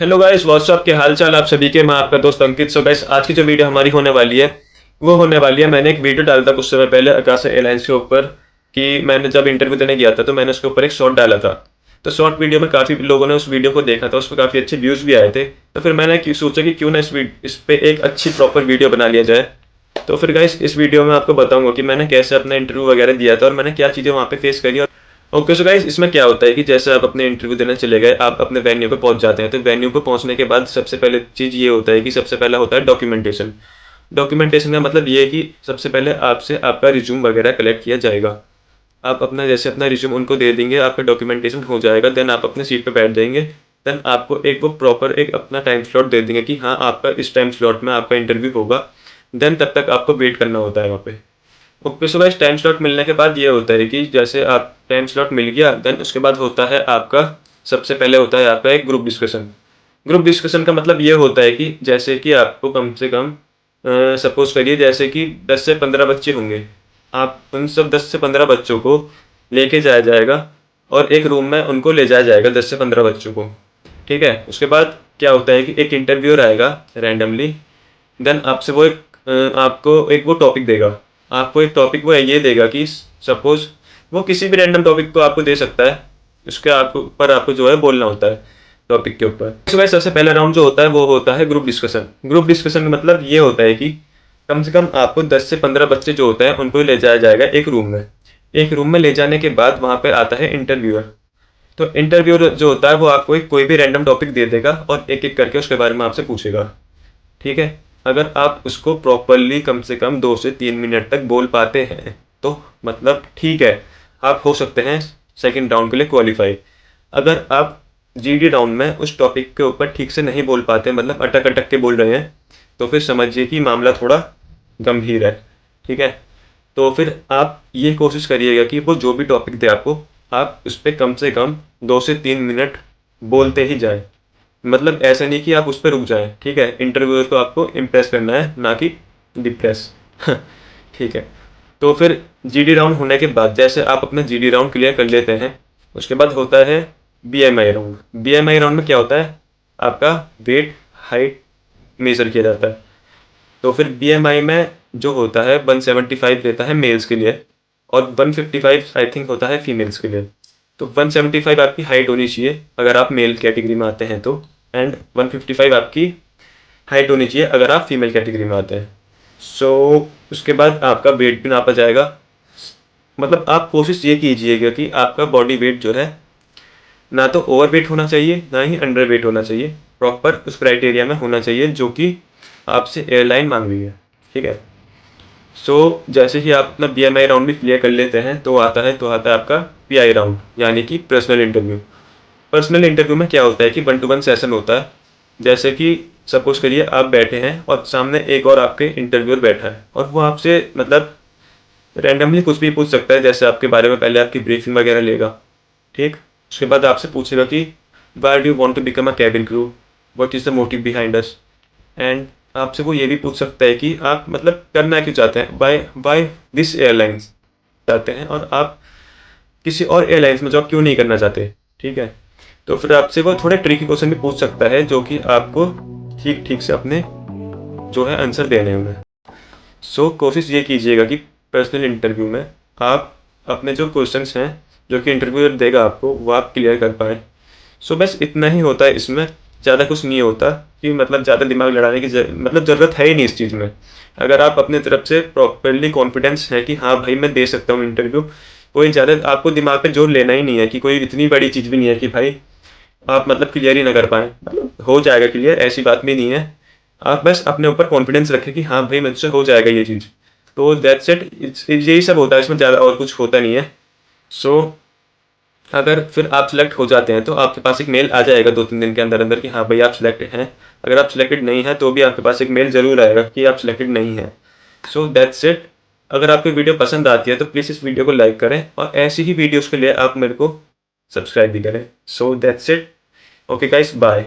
Hello guys, WhatsApp के हाल चाल आप सभी के। मैं आपका दोस्त अंकित। सो गाइस, आज की जो वीडियो हमारी होने वाली है वो होने वाली है, मैंने एक वीडियो डाला था कुछ समय पहले आकाशा एयरलाइंस के ऊपर कि मैंने जब इंटरव्यू देने गया था तो मैंने उसके ऊपर एक शॉर्ट डाला था। तो शॉर्ट वीडियो में काफ़ी लोगों ने उस वीडियो को देखा था, उस पर काफ़ी अच्छे व्यूज़ भी आए थे। तो फिर मैंने सोचा कि क्यों ना इस पे एक अच्छी प्रॉपर वीडियो बना लिया जाए। तो फिर गाइस, इस वीडियो में आपको बताऊंगा कि मैंने कैसे अपना इंटरव्यू वगैरह दिया था और मैंने क्या चीज़ें वहाँ पे फेस करी। और ओके, सो गाइस, इसमें क्या होता है कि जैसे आप अपने इंटरव्यू देने चले गए, आप अपने वेन्यू पे पहुंच जाते हैं। तो वेन्यू पे पहुंचने के बाद सबसे पहले चीज़ ये होता है कि सबसे पहला होता है डॉक्यूमेंटेशन। डॉक्यूमेंटेशन का मतलब ये है कि सबसे पहले आपसे आपका रिज्यूम वगैरह कलेक्ट किया जाएगा। आप अपना जैसे अपना रिज्यूम उनको दे देंगे, आपका डॉक्यूमेंटेशन हो जाएगा, देन आप अपने सीट पे बैठ जाएंगे। देन आपको एक वो प्रॉपर एक अपना टाइम स्लॉट दे देंगे कि हाँ, आपका इस टाइम स्लॉट में आपका इंटरव्यू होगा। देन तब तक आपको वेट करना होता है वहाँ पे। Okay, so guys, time slot मिलने के बाद ये होता है कि जैसे आप टाइम स्लॉट मिल गया, देन उसके बाद होता है आपका सबसे पहले होता है आपका एक ग्रुप डिस्कशन। ग्रुप डिस्कशन का मतलब ये होता है कि जैसे कि आपको कम से कम सपोज करिए जैसे कि 10 से 15 बच्चे होंगे। आप उन सब 10 से 15 बच्चों को लेके जाया जाएगा और एक रूम में उनको ले जाया जाएगा, 10 से 15 बच्चों को। ठीक है, उसके बाद क्या होता है कि एक इंटरव्यूअर आएगा रैंडमली। देन आपसे वो आपको एक वो टॉपिक देगा। आपको एक टॉपिक वो ये देगा कि सपोज वो किसी भी रैंडम टॉपिक को आपको दे सकता है। उसके आपको ऊपर आपको जो है बोलना होता है टॉपिक के ऊपर। तो वैसे सबसे पहला राउंड जो होता है वो होता है ग्रुप डिस्कशन। ग्रुप डिस्कशन का मतलब ये होता है कि कम से कम आपको 10 से 15 बच्चे जो होते हैं उनको ले जाया जाएगा एक रूम में। एक रूम में ले जाने के बाद वहाँ पे आता है इंटरव्यूअर। तो इंटरव्यूअर जो होता है वो आपको कोई भी रैंडम टॉपिक दे देगा और एक एक करके उसके बारे में आपसे पूछेगा। ठीक है, अगर आप उसको प्रॉपरली कम से कम 2 से 3 मिनट तक बोल पाते हैं तो मतलब ठीक है, आप हो सकते हैं सेकंड राउंड के लिए क्वालिफाई। अगर आप जीडी राउंड में उस टॉपिक के ऊपर ठीक से नहीं बोल पाते, मतलब अटक अटक के बोल रहे हैं, तो फिर समझिए कि मामला थोड़ा गंभीर है। ठीक है, तो फिर आप ये कोशिश करिएगा कि वो जो भी टॉपिक दे आपको, आप उस पर कम से कम 2 से 3 मिनट बोलते ही जाएं। मतलब ऐसा नहीं कि आप उस पर रुक जाएं। ठीक है, इंटरव्यूअर को आपको इम्प्रेस करना है, ना कि डिप्रेस। ठीक है, तो फिर जीडी राउंड होने के बाद जैसे आप अपना जीडी राउंड क्लियर कर लेते हैं, उसके बाद होता है बीएमआई राउंड। बीएमआई राउंड में क्या होता है, आपका वेट हाइट मेजर किया जाता है। तो फिर बीएमआई में जो होता है 175 देता है मेल्स के लिए और 155 आई थिंक होता है फीमेल्स के लिए। तो 175 आपकी हाइट होनी चाहिए अगर आप मेल कैटेगरी में आते हैं तो, एंड 155 आपकी हाइट होनी चाहिए अगर आप फीमेल कैटेगरी में आते हैं। सो उसके बाद आपका वेट भी नापा जाएगा। मतलब आप कोशिश ये कीजिएगा कि आपका बॉडी वेट जो है ना तो ओवर वेट होना चाहिए ना ही अंडर वेट होना चाहिए, प्रॉपर उस क्राइटेरिया में होना चाहिए जो कि आपसे एयरलाइन मांग रही है। ठीक है, सो जैसे ही आप अपना बीएमआई राउंड भी क्लियर कर लेते हैं तो आता है आपका पीआई राउंड, यानी कि पर्सनल इंटरव्यू। पर्सनल इंटरव्यू में क्या होता है कि 1-to-1 सेशन होता है। जैसे कि सपोज करिए आप बैठे हैं और सामने एक और आपके इंटरव्यूअर बैठा है और वो आपसे मतलब रैंडमली कुछ भी पूछ सकता है। जैसे आपके बारे में पहले आपकी ब्रीफिंग वगैरह लेगा। ठीक, उसके बाद आपसे पूछेगा कि why do you want to become a cabin crew, what is the motive behind us. And आपसे वो ये भी पूछ सकता है कि आप मतलब करना क्यों चाहते हैं, बाय बाय दिस एयरलाइंस चाहते हैं, और आप किसी और एयरलाइंस में जॉब क्यों नहीं करना चाहते। ठीक है, तो फिर आपसे वो थोड़े ट्रिकी क्वेश्चन भी पूछ सकता है जो कि आपको ठीक ठीक से अपने जो है आंसर देने होंगे। सो कोशिश ये कीजिएगा कि पर्सनल इंटरव्यू में आप अपने जो क्वेश्चंस हैं जो कि इंटरव्यूअर देगा आपको वो आप क्लियर कर पाएँ। सो बस इतना ही होता है इसमें, ज़्यादा कुछ नहीं होता कि मतलब ज़्यादा दिमाग लड़ाने की मतलब ज़रूरत है ही नहीं इस चीज़ में। अगर आप अपने तरफ से प्रॉपरली कॉन्फिडेंस है कि हाँ भाई मैं दे सकता हूँ इंटरव्यू, कोई ज़्यादा आपको दिमाग पे जोर लेना ही नहीं है कि कोई इतनी बड़ी चीज़ भी नहीं है कि भाई आप मतलब क्लियर ही ना कर पाएँ। मतलब हो जाएगा क्लियर, ऐसी बात भी नहीं है। आप बस अपने ऊपर कॉन्फिडेंस रखें कि हाँ भाई मुझसे हो जाएगा ये चीज़। तो दैट्स इट, यही सब होता है इसमें, ज़्यादा और कुछ होता नहीं है। सो अगर फिर आप सिलेक्ट हो जाते हैं तो आपके पास एक मेल आ जाएगा 2-3 दिन के अंदर अंदर कि हाँ भाई आप सिलेक्टेड हैं। अगर आप सिलेक्टेड नहीं हैं तो भी आपके पास एक मेल जरूर आएगा कि आप सिलेक्टेड नहीं हैं। सो दैट्स इट। अगर आपको वीडियो पसंद आती है तो प्लीज़ इस वीडियो को लाइक करें और ऐसी ही वीडियोज़ के लिए आप मेरे को सब्सक्राइब भी करें। So that's it. Okay guys, bye.